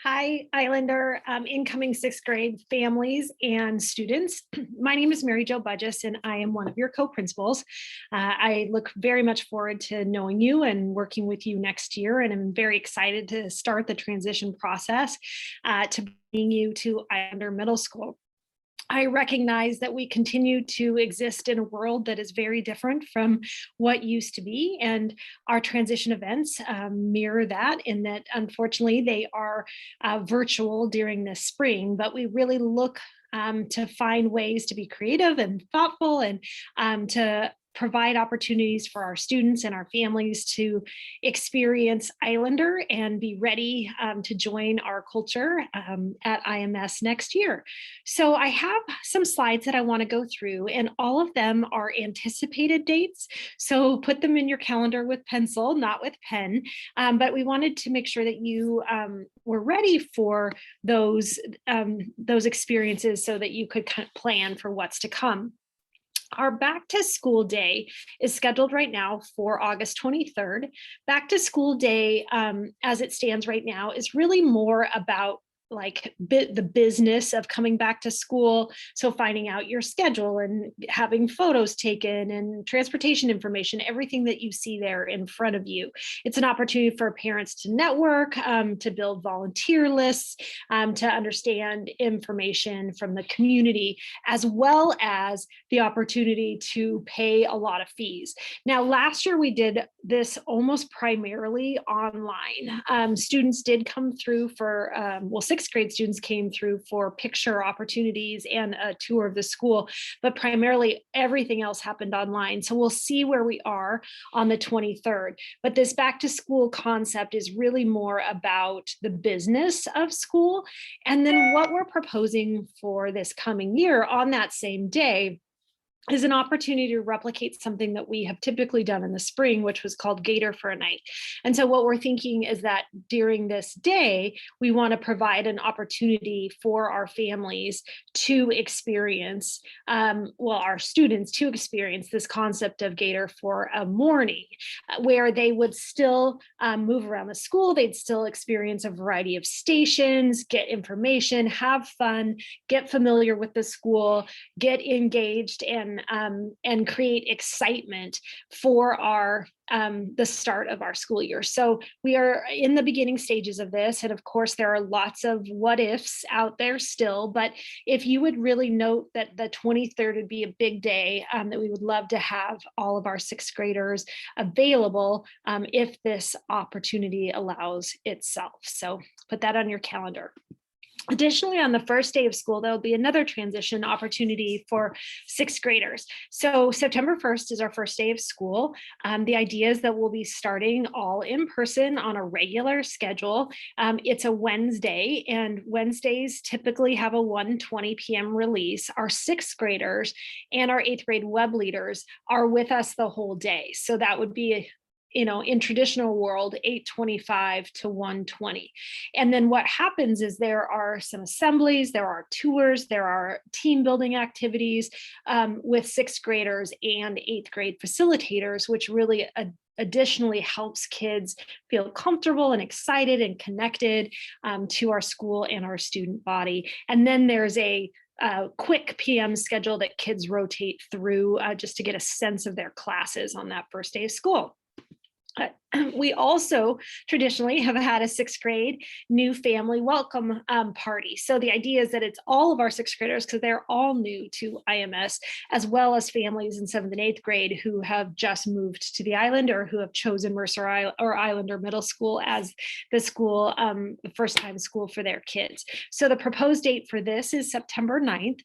Hi, Islander, incoming sixth grade families and students. My name is Mary Jo Budges, and I am one of your co-principals. I look very much forward to knowing you and working with you next year, and I'm very excited to start the transition process to bringing you to Islander Middle School. I recognize that we continue to exist in a world that is very different from what used to be, and our transition events mirror that in that unfortunately they are virtual during this spring, but we really look to find ways to be creative and thoughtful and to provide opportunities for our students and our families to experience Islander and be ready to join our culture at IMS next year. So I have some slides that I want to go through, and all of them are anticipated dates. So put them in your calendar with pencil, not with pen. But we wanted to make sure that you were ready for those experiences so that you could kind of plan for what's to come. Our back to school day is scheduled right now for August 23rd. Back to school day, as it stands right now, is really more about the business of coming back to school. So finding out your schedule and having photos taken and transportation information, everything that you see there in front of you. It's an opportunity for parents to network, to build volunteer lists, to understand information from the community, as well as the opportunity to pay a lot of fees. Now, last year we did this almost primarily online. Students did come through for, sixth grade students came through for picture opportunities and a tour of the school, but primarily everything else happened online. So we'll see where we are on the 23rd. But this back to school concept is really more about the business of school. And then what we're proposing for this coming year on that same day is an opportunity to replicate something that we have typically done in the spring, which was called Gator for a night. And so what we're thinking is that during this day, we want to provide an opportunity for our families to experience, our students to experience this concept of Gator for a morning, where they would still move around the school. They'd still experience a variety of stations, get information, have fun, get familiar with the school, get engaged, and create excitement for our the start of our school year. So we are in the beginning stages of this. And of course, there are lots of what ifs out there still. But if you would really note that the 23rd would be a big day, that we would love to have all of our sixth graders available if this opportunity allows itself. So put that on your calendar. Additionally, on the first day of school, there'll be another transition opportunity for sixth graders. So September 1st is our first day of school. The idea is that we'll be starting all in person on a regular schedule. It's a Wednesday, and Wednesdays typically have a 1:20 p.m. release. Our sixth graders and our eighth grade web leaders are with us the whole day. So that would be in traditional world, 8:25 to 1:20. And then what happens is there are some assemblies, there are tours, there are team building activities with sixth graders and eighth grade facilitators, which really additionally helps kids feel comfortable and excited and connected to our school and our student body. And then there's a quick PM schedule that kids rotate through just to get a sense of their classes on that first day of school. We also traditionally have had a sixth grade new family welcome party. So the idea is that it's all of our sixth graders, because they're all new to IMS, as well as families in seventh and eighth grade who have just moved to the island or who have chosen Mercer or Islander Middle School as the school, the first time school for their kids. So the proposed date for this is September 9th.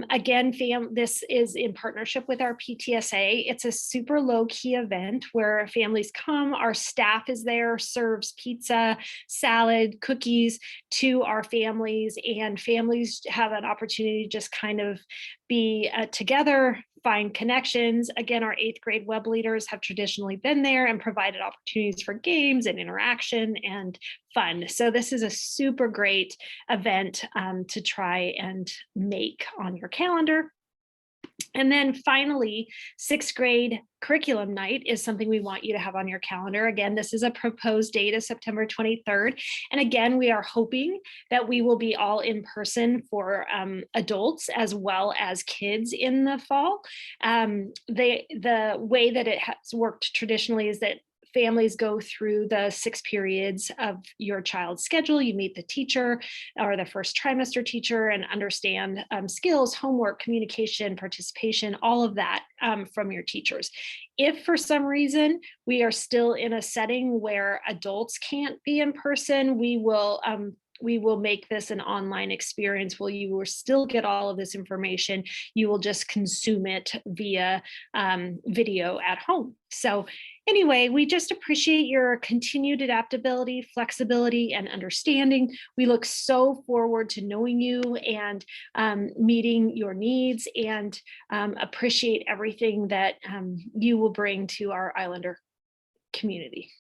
Again, this is in partnership with our PTSA. It's a super low key event where families come. Our staff is there, serves pizza, salad, cookies to our families, and families have an opportunity to just kind of be together, find connections. Again, our eighth grade web leaders have traditionally been there and provided opportunities for games and interaction and fun. So this is a super great event to try and make on your calendar. And then finally, sixth grade curriculum night is something we want you to have on your calendar. Again, this is a proposed date of September 23rd. And again, we are hoping that we will be all in person for adults as well as kids in the fall. The way that it has worked traditionally is that families go through the 6 periods of your child's schedule. You meet the teacher or the first trimester teacher and understand skills, homework, communication, participation, all of that from your teachers. If for some reason we are still in a setting where adults can't be in person, we will make this an online experience where you will still get all of this information. You will just consume it via video at home. So anyway, we just appreciate your continued adaptability, flexibility, and understanding. We look so forward to knowing you and meeting your needs, and appreciate everything that you will bring to our Islander community.